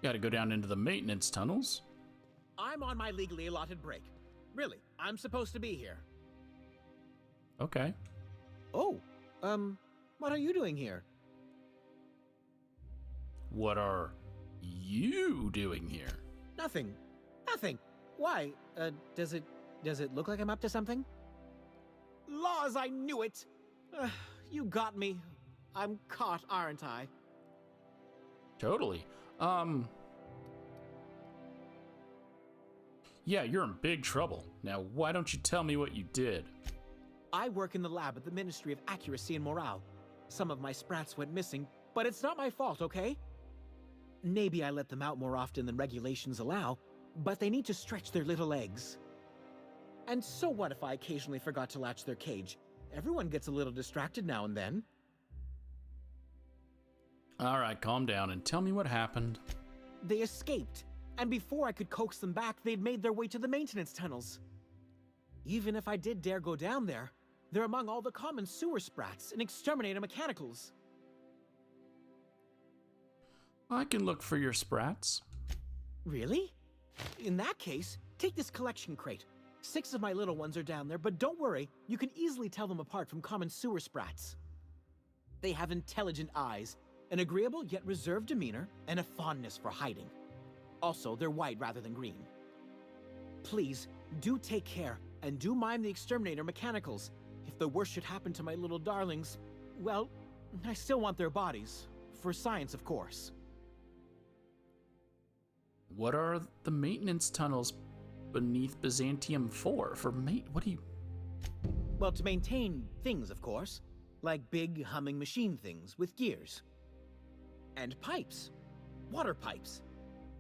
Gotta go down into the maintenance tunnels. I'm on my legally allotted break. Really, I'm supposed to be here. Okay. Oh, what are you doing here? What are you doing here? Nothing. Nothing. Why? Does it look like I'm up to something? Laws, I knew it! You got me. I'm caught, aren't I? Totally. Yeah, you're in big trouble. Now, why don't you tell me what you did? I work in the lab at the Ministry of Accuracy and Morale. Some of my sprats went missing, but it's not my fault, okay? Maybe I let them out more often than regulations allow, but they need to stretch their little legs. And so what if I occasionally forgot to latch their cage? Everyone gets a little distracted now and then. All right, calm down and tell me what happened. They escaped, and before I could coax them back, they'd made their way to the maintenance tunnels. Even if I did dare go down there, they're among all the common sewer sprats and exterminator mechanicals. I can look for your sprats. Really? In that case, take this collection crate. 6 of my little ones are down there, but don't worry, you can easily tell them apart from common sewer sprats. They have intelligent eyes, an agreeable yet reserved demeanor, and a fondness for hiding. Also, they're white rather than green. Please, do take care, and do mind the exterminator mechanicals. If the worst should happen to my little darlings, well, I still want their bodies. For science, of course. What are the maintenance tunnels beneath Byzantium for? What do you... Well, to maintain things, of course. Like big, humming machine things with gears. And pipes. Water pipes.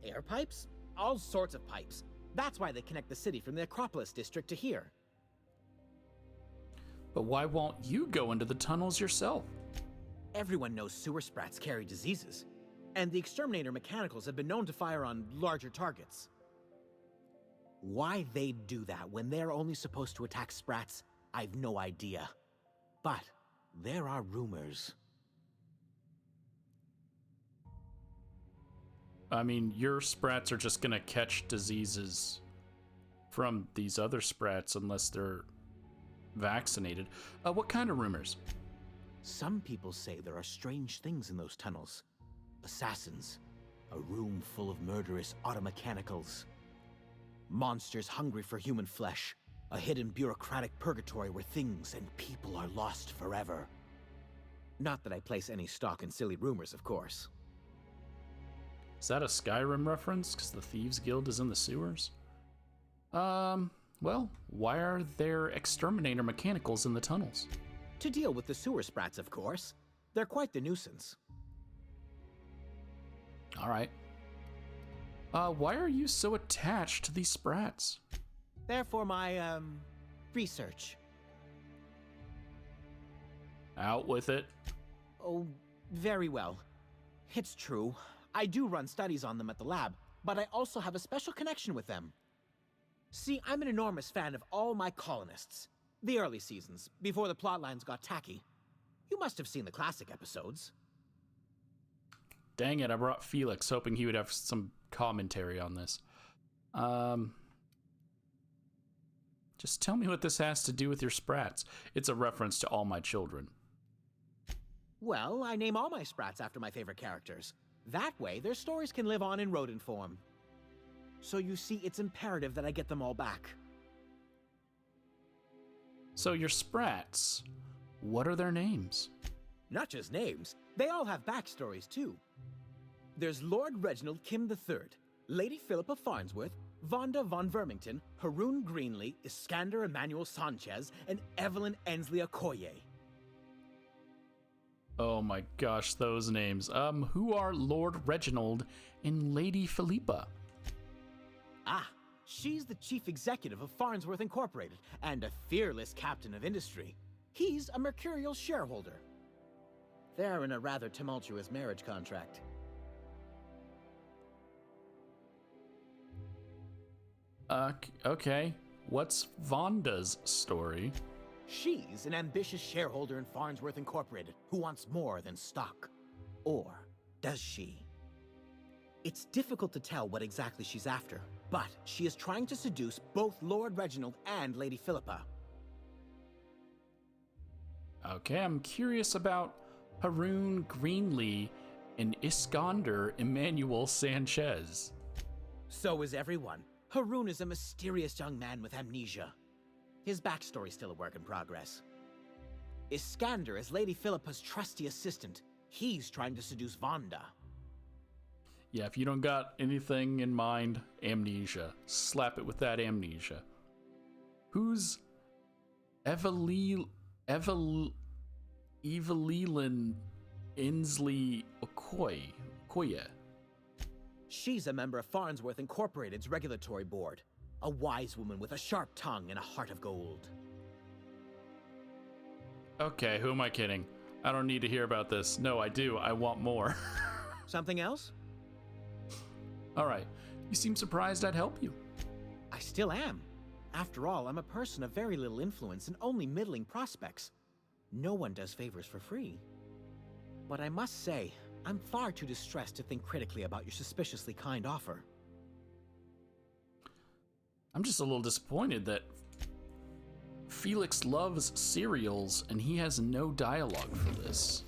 Air pipes. All sorts of pipes. That's why they connect the city from the Acropolis district to here. But why won't you go into the tunnels yourself? Everyone knows sewer sprats carry diseases. And the exterminator mechanicals have been known to fire on larger targets. Why they'd do that when they're only supposed to attack sprats, I've no idea. But there are rumors. I mean, your sprats are just gonna catch diseases from these other sprats unless they're vaccinated. What kind of rumors? Some people say there are strange things in those tunnels. Assassins. A room full of murderous automechanicals. Monsters hungry for human flesh. A hidden bureaucratic purgatory where things and people are lost forever. Not that I place any stock in silly rumors, of course. Is that a Skyrim reference? Because the Thieves Guild is in the sewers? Well, why are there exterminator mechanicals in the tunnels? To deal with the sewer sprats, of course. They're quite the nuisance. All right. Why are you so attached to these sprats? They're for my, research. Out with it. Oh, very well. It's true. I do run studies on them at the lab, but I also have a special connection with them. See, I'm an enormous fan of all my colonists. The early seasons, before the plotlines got tacky. You must have seen the classic episodes. Dang it, I brought Felix, hoping he would have some commentary on this. Just tell me what this has to do with your sprats. It's a reference to All My Children. Well, I name all my sprats after my favorite characters. That way, their stories can live on in rodent form. So you see, it's imperative that I get them all back. So your sprats, what are their names? Not just names, they all have backstories too. There's Lord Reginald Kim III, Lady Philippa Farnsworth, Vonda von Vermington, Haroon Greenlee, Iskander Emmanuel Sanchez, and Evelyn Ensley Okoye. Oh my gosh, those names. Who are Lord Reginald and Lady Philippa? Ah, she's the chief executive of Farnsworth Incorporated and a fearless captain of industry. He's a mercurial shareholder. They're in a rather tumultuous marriage contract. Okay. What's Vonda's story? She's an ambitious shareholder in Farnsworth Incorporated who wants more than stock. Or does she? It's difficult to tell what exactly she's after, but she is trying to seduce both Lord Reginald and Lady Philippa. Okay, I'm curious about Haroon Greenlee and Iskander Emmanuel Sanchez. So is everyone. Haroon is a mysterious young man with amnesia. His backstory's still a work in progress. Iskander is Lady Philippa's trusty assistant. He's trying to seduce Vonda. Yeah, if you don't got anything in mind, amnesia. Slap it with that amnesia. Who's Evelyn Inslee Okoye? She's a member of Farnsworth Incorporated's regulatory board. A wise woman with a sharp tongue and a heart of gold. Okay, who am I kidding? I don't need to hear about this. No, I do. I want more. Something else? All right. You seem surprised I'd help you. I still am. After all, I'm a person of very little influence and only middling prospects. No one does favors for free. But I must say, I'm far too distressed to think critically about your suspiciously kind offer. I'm just a little disappointed that Felix loves cereals and he has no dialogue for this.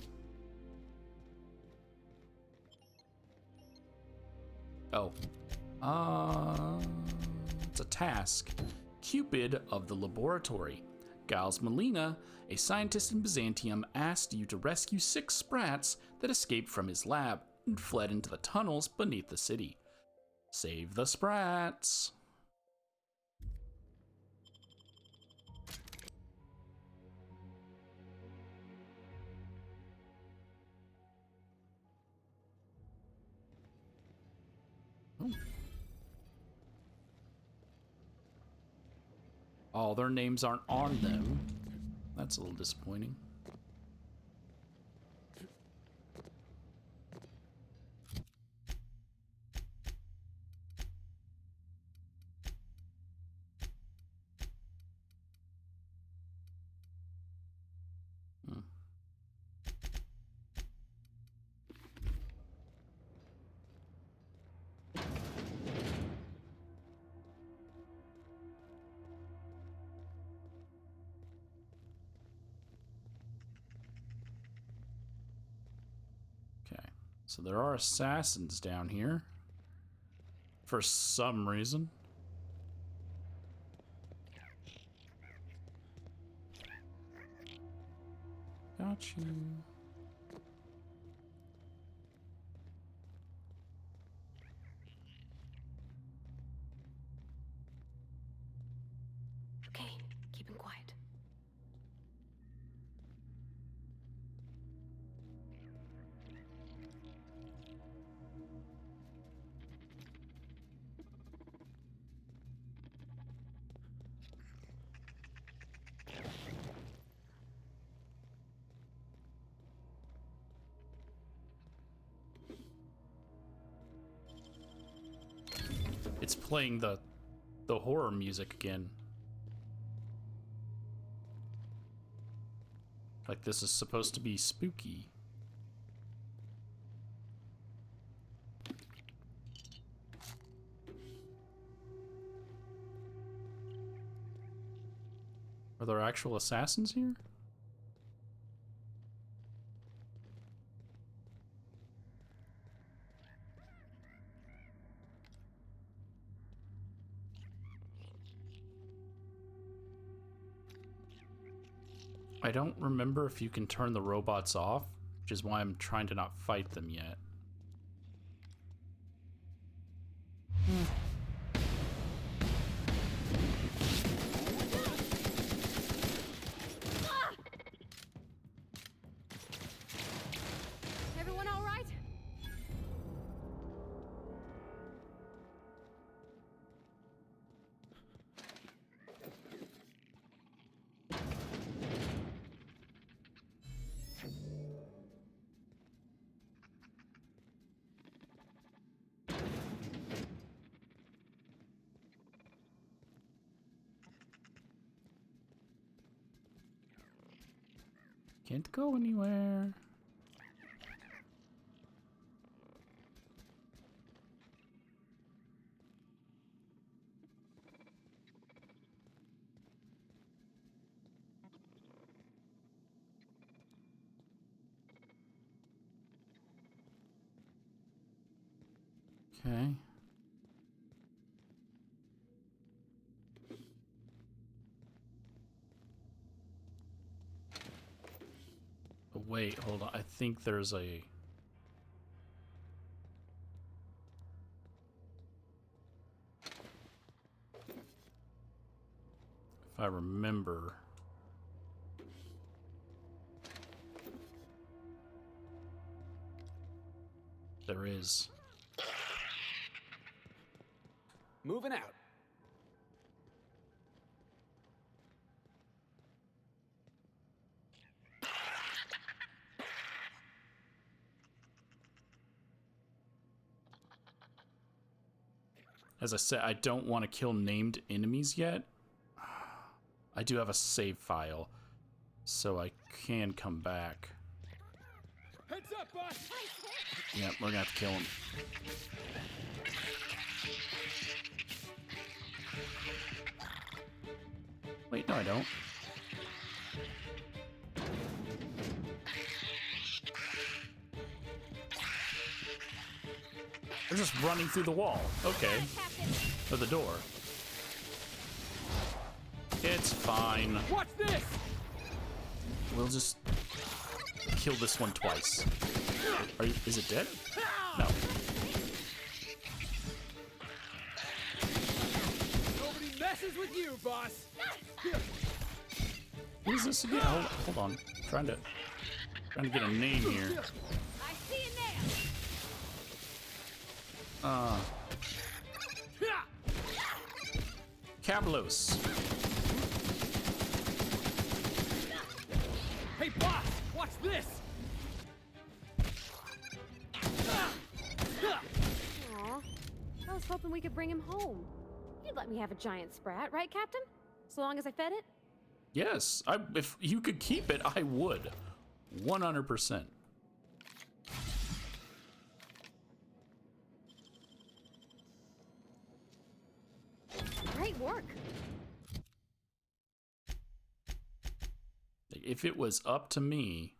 Oh. It's a task. Cupid of the laboratory. Giles Molina, a scientist in Byzantium, asked you to rescue 6 sprats that escaped from his lab and fled into the tunnels beneath the city. Save the sprats. Oh, their names aren't on them. That's a little disappointing. Okay, so there are assassins down here. For some reason. Got you. Okay, keep him quiet. It's playing the horror music again. Like this is supposed to be spooky. Are there actual assassins here? I don't remember if you can turn the robots off, which is why I'm trying to not fight them yet. Everyone all right? Can't go anywhere. Okay. Oh, wait, hold on. I think there's a... If I remember... There is. Moving out. As I said, I don't want to kill named enemies yet. I do have a save file, so I can come back. Heads up, boss! Yeah, we're gonna have to kill him. Wait, no, I don't. They're just running through the wall. Okay. Or the door. It's fine. Watch this! We'll just kill this one twice. Is it dead? No. Nobody messes with you, boss! What is this again? Hold on. Trying to get a name here. I see you now. Cablos. Hey, boss! Watch this! Aw, I was hoping we could bring him home. You'd let me have a giant sprat, right, Captain? So long as I fed it? Yes. If you could keep it, I would. 100%. Great work. If it was up to me,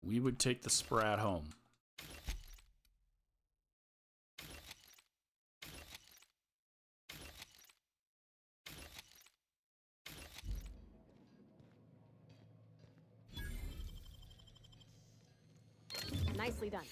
we would take the sprat home. Nicely done.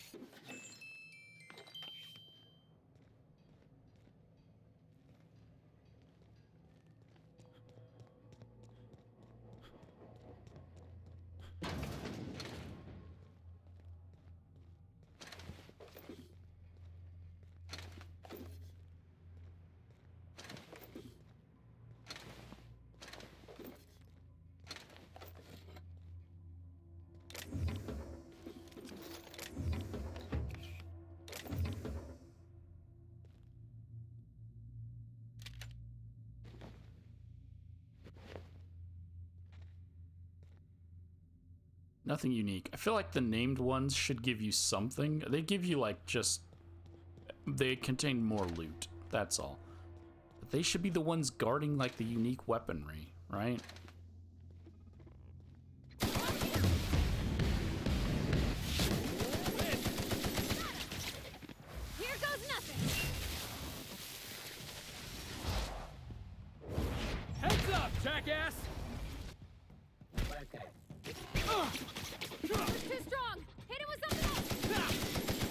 Nothing unique. I feel like the named ones should give you something. They give you like just... They contain more loot. That's all. But they should be the ones guarding like the unique weaponry, right? Here goes nothing. Heads up, jackass! Too strong. Hit him with something else.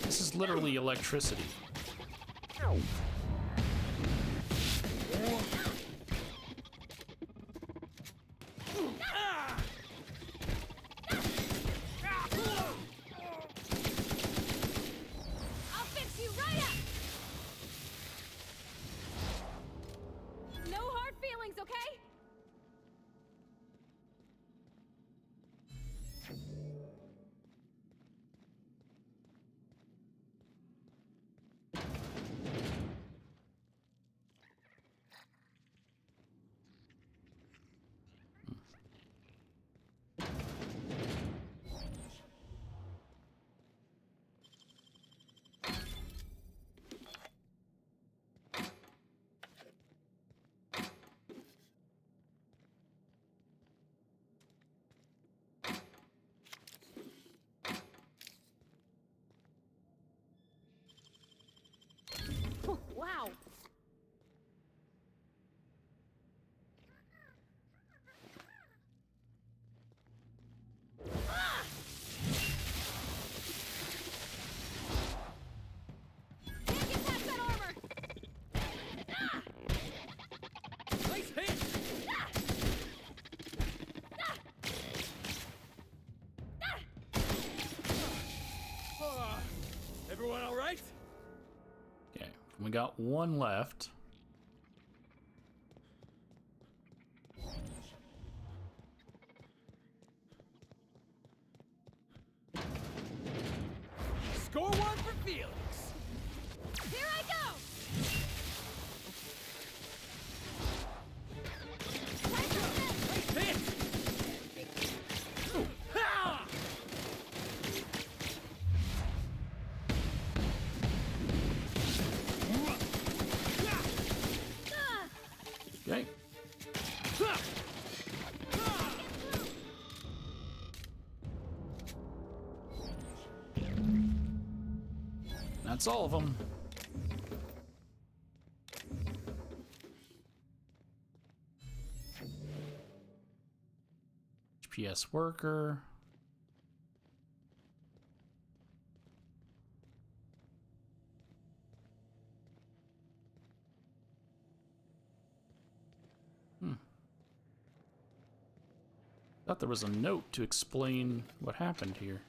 This is literally electricity. I'll fix you right up. No hard feelings, okay? Everyone all right? Okay, we got one left. Score one for Felix. Here I go! Time to spin! Hit! Ha! Okay. That's all of them. HPS worker. Thought there was a note to explain what happened here.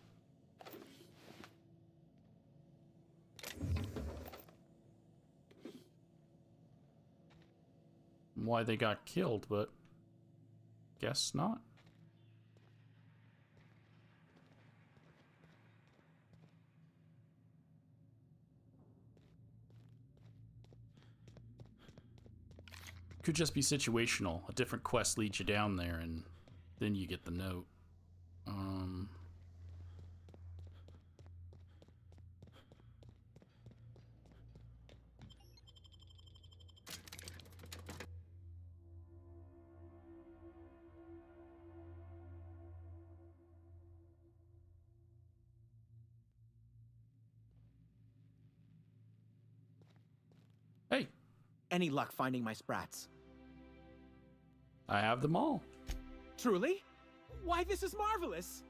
Why they got killed, but guess not. Could just be situational. A different quest leads you down there and then you get the note. Hey, Any luck finding my sprats? I have them all. Truly? Why, this is marvelous!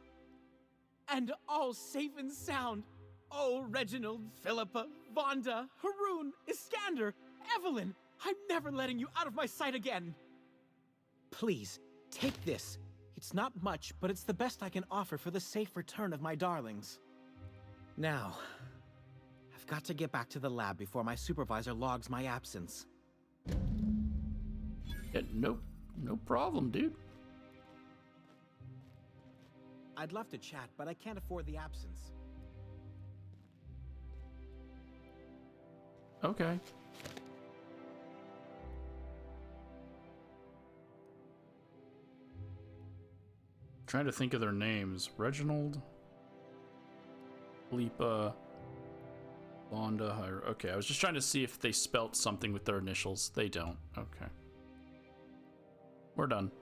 And all safe and sound. Oh, Reginald, Philippa, Vonda, Haroon, Iskander, Evelyn, I'm never letting you out of my sight again. Please, take this. It's not much, but it's the best I can offer for the safe return of my darlings. Now, I've got to get back to the lab before my supervisor logs my absence. Yeah, no problem, dude. I'd love to chat, but I can't afford the absence. Okay. Trying to think of their names. Reginald, Lipa, Vonda. Okay, I was just trying to see if they spelt something with their initials. They don't. Okay. We're done.